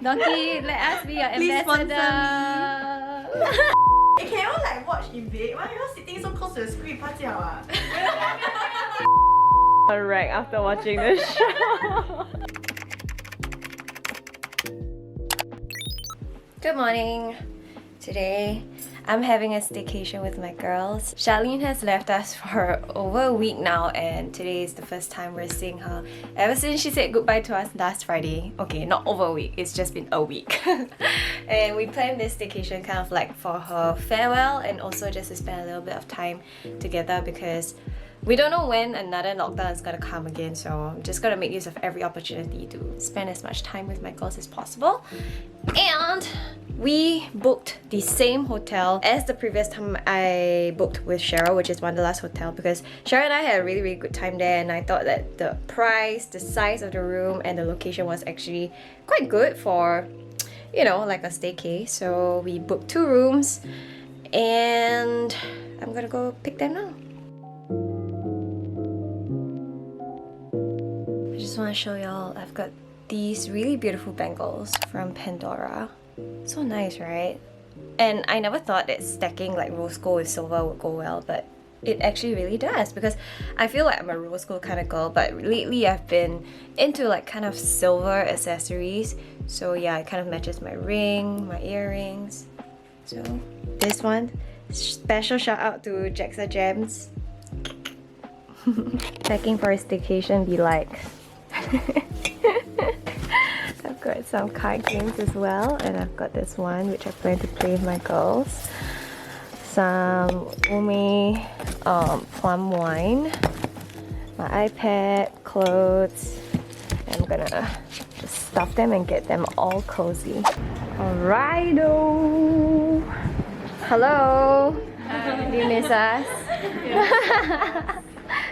Donkey, let us be your Please sponsor ambassador. You can all like watch in bed. Why are you all sitting so close to the screen? 怕叫啊 Alright, after watching this show. Good morning. Today, I'm having a staycation with my girls. Charlene has left us for over a week now, and today is the first time we're seeing her ever since she said goodbye to us last Friday. Okay, not over a week, it's just been a week. And we planned this staycation kind of like for her farewell and also just to spend a little bit of time together because we don't know when another lockdown is gonna come again, so I'm just gonna make use of every opportunity to spend as much time with my girls as possible. And we booked the same hotel as the previous time I booked with Cheryl, which is Wanderlust Hotel, because Cheryl and I had a really good time there, and I thought that the price, the size of the room, and the location was actually quite good for, you know, like a staycay. So we booked 2 rooms, and I'm gonna go pick them now. I just want to show y'all, I've got these really beautiful bangles from Pandora. So nice, right? And I never thought that stacking like rose gold with silver would go well, but it actually really does, because I feel like I'm a rose gold kind of girl, but lately I've been into like kind of silver accessories. So yeah, it kind of matches my ring, my earrings. So this one, special shout out to Jaxa Gems. Packing for a staycation be like. I've got some card games as well, and I've got this one which I plan to play with my girls. Some Umi plum wine, my iPad, clothes. I'm gonna just stuff them and get them all cozy. Alrighto! Hello! Do you miss us?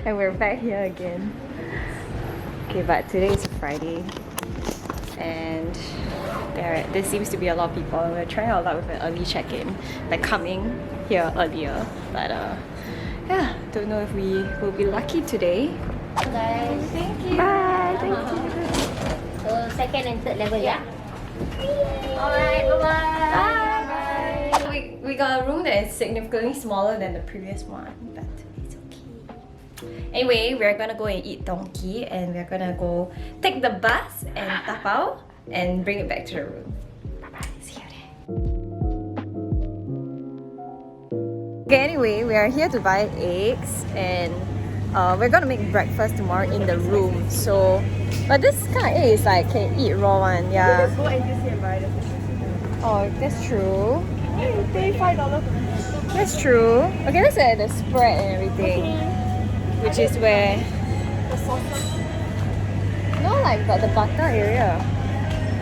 And we're back here again. Okay, but today is Friday, and there seems to be a lot of people. We're trying our luck with an early check-in, like coming here earlier. But yeah, don't know if we will be lucky today. Hello guys. Thank you. Bye. Thank you. So second and third level, yeah? Alright, bye-bye. Bye. We got a room that is significantly smaller than the previous one, but it's okay. Anyway, we're gonna go and eat donkey, and we're gonna go take the bus and tapao and bring it back to the room. Bye-bye. See you there. Okay, anyway, we are here to buy eggs, and we're gonna make breakfast tomorrow in the room. So, but this kind of egg is like can eat raw one, yeah. Go NTUC and buy the fish. Oh, that's true. You pay $5 for the That's true. Okay, let's add the spread and everything, which is where sauces. no, like got the butter area.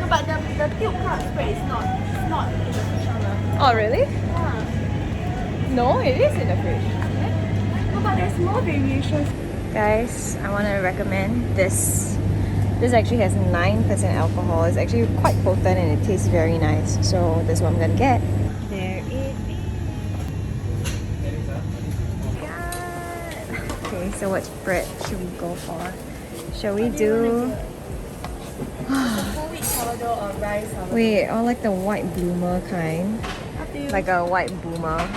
No, but the tube kind of spread is not in the fish on the. Oh, really? Yeah. No, it is in the fridge. No, but there's more variations. Guys, I want to recommend this. This actually has 9% alcohol. It's actually quite potent and it tastes very nice. So that's what I'm gonna get. There it is. Okay, so what spread should we go for? Shall we do? Full wheat sourdough or rice sourdough? Wait, or like the white bloomer kind. Up to you. Like a white boomer.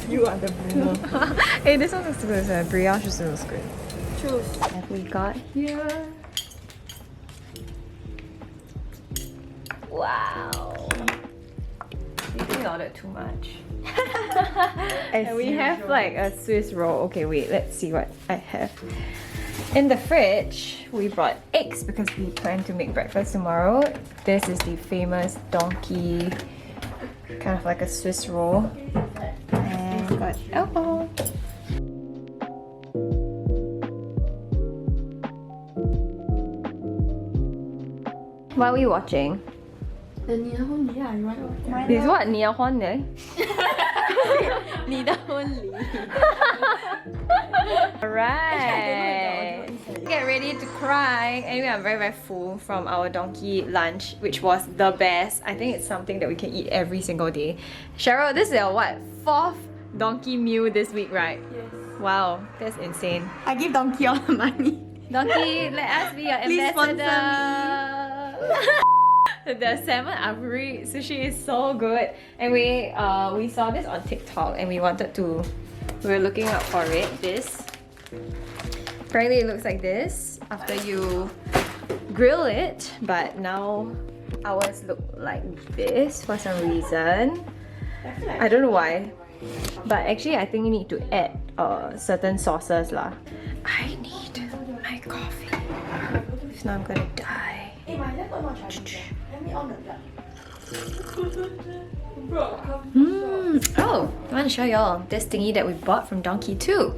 You are the boomer. Hey, this one looks good. Brioche also looks good. Choose. What have we got here? Wow. You think I ordered too much? And we have like a Swiss roll. Okay, wait, let's see what I have. In the fridge, we brought eggs because we plan to make breakfast tomorrow. This is the famous donkey, kind of like a Swiss roll. And we got alcohol. What are we watching? The 你的婚礼啊 you want to watch? This is what? 你的婚礼? 你的婚礼 Alright. Get ready to cry. Anyway, I'm very full from our donkey lunch, which was the best. I think it's something that we can eat every single day. Cheryl, this is your what? 4th donkey meal this week, right? Yes. Wow, that's insane. I give donkey all the money. Donkey, let us be your Please sponsor ambassador. The salmon aburi sushi is so good. And we saw this on TikTok and we were looking out for it. This. Apparently it looks like this after you grill it, but now ours look like this for some reason. I don't know why. But actually I think you need to add certain sauces lah. I need my coffee. If not I'm gonna die. Hey, my laptop not charging. Let me on the light. Oh, I want to show y'all this thingy that we bought from Donkey too.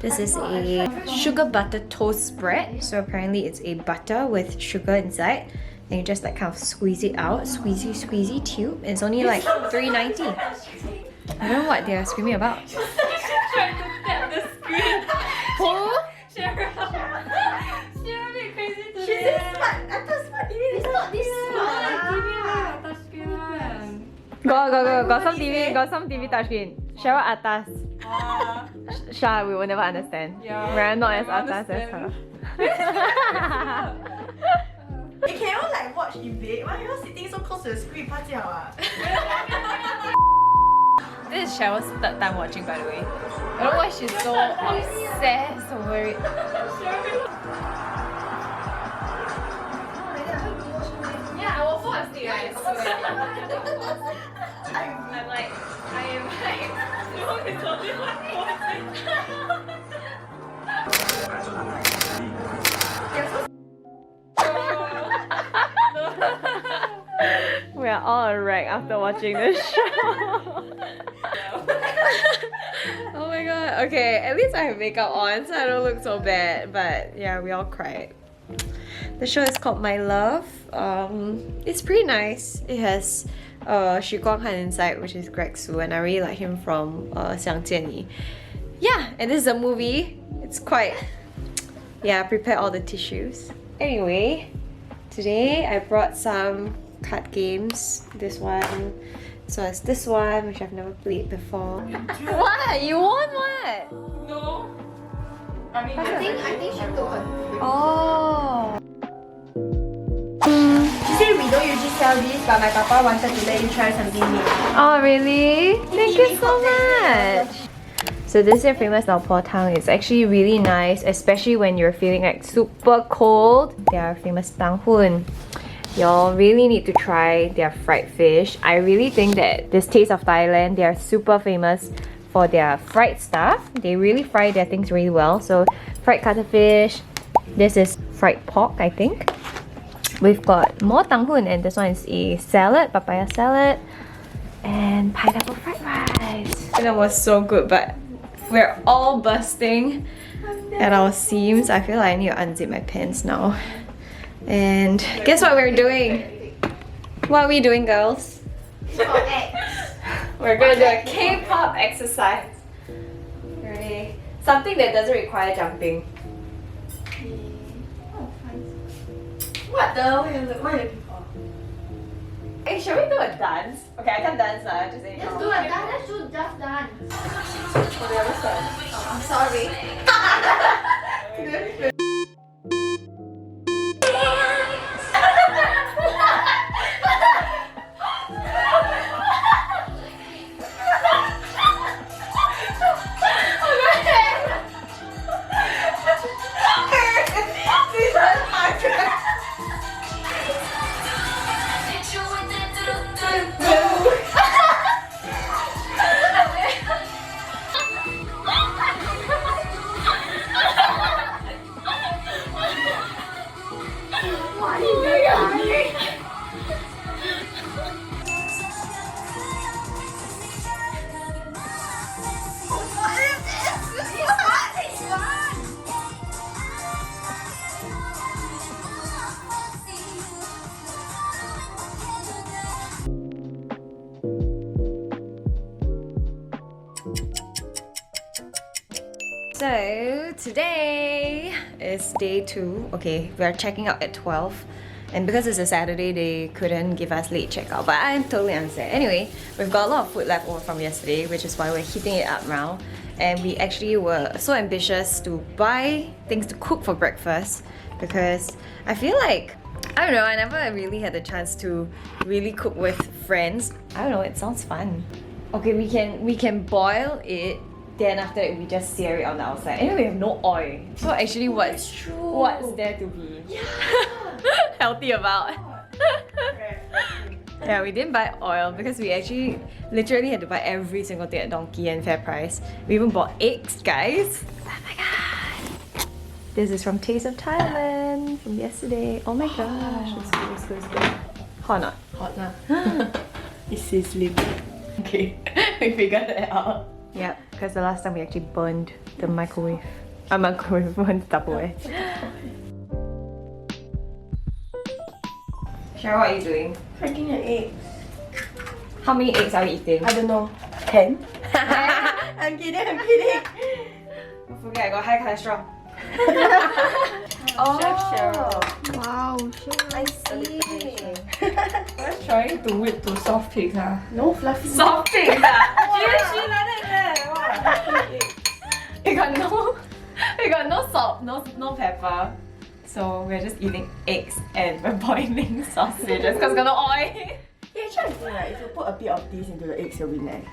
This is a sugar butter toast spread. So apparently it's a butter with sugar inside. And you just like kind of squeeze it out. Squeezy tube. It's only like $3.90. I don't know what they are screaming about. She's trying to tap the screen. Who? Cheryl. Cheryl be crazy today. She's this smart. I thought smart TV. It's not this smart. Touchscreen one. Got some TV, got some TV touchscreen. Cheryl atas. Shah, we will never understand. Yeah, We're not as never atas as her. Hey, can you like watch in bed? Why are you sitting so close to the screen? 怕叫啊 This is Cheryl's third time watching, by the way. I don't know why she's so obsessed over it. Yeah, I will fall asleep, right? I'm like, I am like, no, it's only one We are all a wreck after watching this show. Oh my god. Okay, at least I have makeup on so I don't look so bad. But yeah, we all cried. The show is called My Love. It's pretty nice. It has Xu Guanghan inside, which is Greg Su, and I really like him from 相见你. Yeah, and this is a movie. It's quite... Yeah, prepare all the tissues. Anyway, today I brought some card games. This one. So it's this one, which I've never played before. What? You won what? No. I mean, I think she told her. Oh. She said we don't usually sell this, but my papa wanted to let you try something new. Oh, really? Thank you so much. So this is famous Lao Po Tang. It's actually really nice, especially when you're feeling like super cold. They are famous Tang Hun. Y'all really need to try their fried fish. I really think that this Taste of Thailand, they are super famous for their fried stuff. They really fry their things really well. So fried cuttlefish. This is fried pork, I think. We've got more Tang Hun, and this one is a salad, papaya salad, and pineapple fried rice. And it was so good, but we're all bursting at our seams. I feel like I need to unzip my pants now. And guess what we're doing? What are we doing, girls? We're gonna do a K-pop exercise. Ready? Something that doesn't require jumping. What the? What are you looking for? Hey, should we do a dance? Okay, I can dance now. Just anyhow. Let's do a dance. Let's do just dance. I'm sorry. So today is day 2. Okay, we are checking out at 12. And because it's a Saturday, they couldn't give us late checkout, but I totally understand. Anyway, we've got a lot of food left over from yesterday, which is why we're heating it up now. And we actually were so ambitious to buy things to cook for breakfast because I feel like I don't know, I never really had the chance to really cook with friends. I don't know, it sounds fun. Okay, we can boil it, then after that we just sear it on the outside. Anyway, we have no oil. So actually what's there to be healthy about? Yeah, we didn't buy oil because we actually literally had to buy every single thing at Donkey and Fair Price. We even bought eggs, guys. Oh my god! This is from Taste of Thailand from yesterday. Oh my gosh, it's good, it's good, it's good. Hot or not? Hot lah. It's sizzling. Okay, we figured that out. Yep, because the last time we actually burned the microwave. Microwave, burned Tupperware. Cheryl, what are you doing? Cracking an egg. How many eggs are we eating? I don't know. 10? I'm kidding, I'm kidding. Don't forget, I got high cholesterol. Chef Cheryl. Wow, I see. Let's trying to whip to soft pigs, huh? No fluffy. Soft pigs, she let it there. We got no salt, no pepper. So we're just eating eggs and we're boiling sausages because got no oil. Yeah, actually I think like, if you put a bit of this into the eggs, it'll be nice.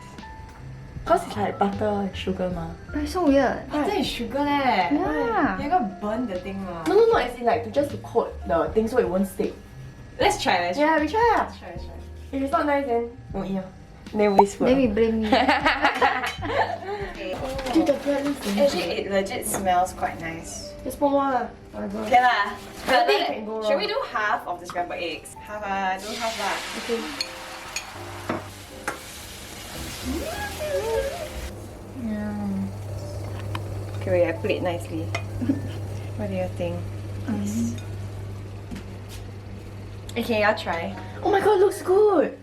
Cause it's like butter and sugar ma. but it's so weird. Butter and sugar leh. Yeah. You're gonna burn the thing ma. No, as in like to just to coat the thing so it won't stick. Let's try. Yeah, we try lah. Let's try. If it's not nice, then don't eat. Then waste food. Then we blame me. Dude, the bread looks nice. Actually, it legit smells quite nice. Just put more lah. Whatever. Okay lah. I think it can go wrong. Should we do half of the scrambled eggs? Half do half lah. Okay. Okay, wait, I put it nicely. What do you think? Okay, I'll try. Oh my god, looks good.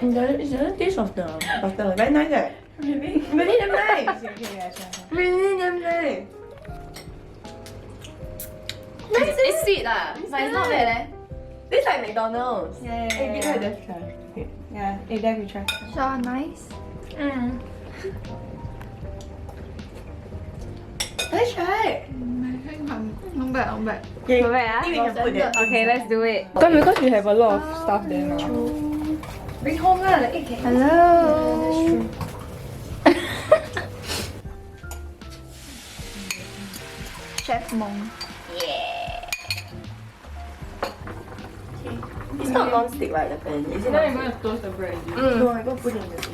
And it's the taste of the butter. Very nice eh? Really? Really damn nice. Okay, I'll try. Really damn nice. It's sweet lah, but it's not bad eh. This like McDonald's. Yeah, Hey, give her this try. Yeah, then we try. So nice. Let's try. Not bad, not bad. Okay, Not bad, I think we can put that. Okay, let's do it. Because we have a lot of stuff there now. Bring home lah, the egg can. Hello. Chef Mong. It's not non-stick right, the pan. Is it Now you're non-stick? going to toast the bread. No, I go put it in the pan.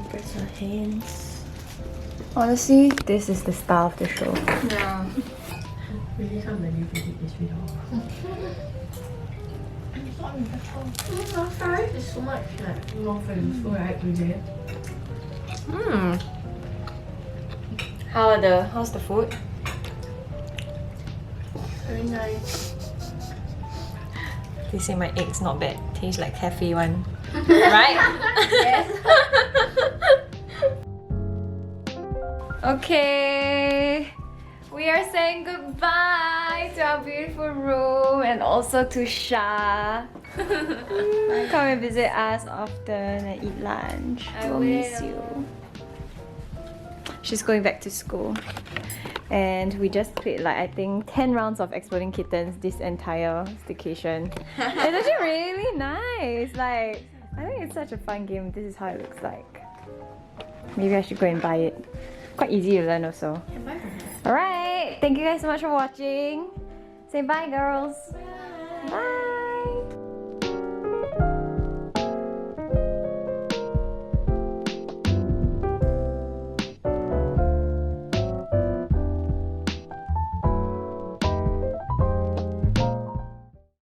Press your hands. Honestly, this is the style of the show. Yeah. Really can't believe we did this video. It's so much like long for you, right? We did. How's the food? Very nice. They say my egg's not bad. Tastes like cafe one. Right? Yes. Okay. We are saying goodbye to our beautiful room and also to Sha. Come and visit us often and eat lunch. We'll miss you. She's going back to school. And we just played like I think 10 rounds of Exploding Kittens this entire staycation. It's actually really nice. Like, I think it's such a fun game. This is how it looks like. Maybe I should go and buy it. Quite easy to learn also. Alright, thank you guys so much for watching. Say bye girls. Bye.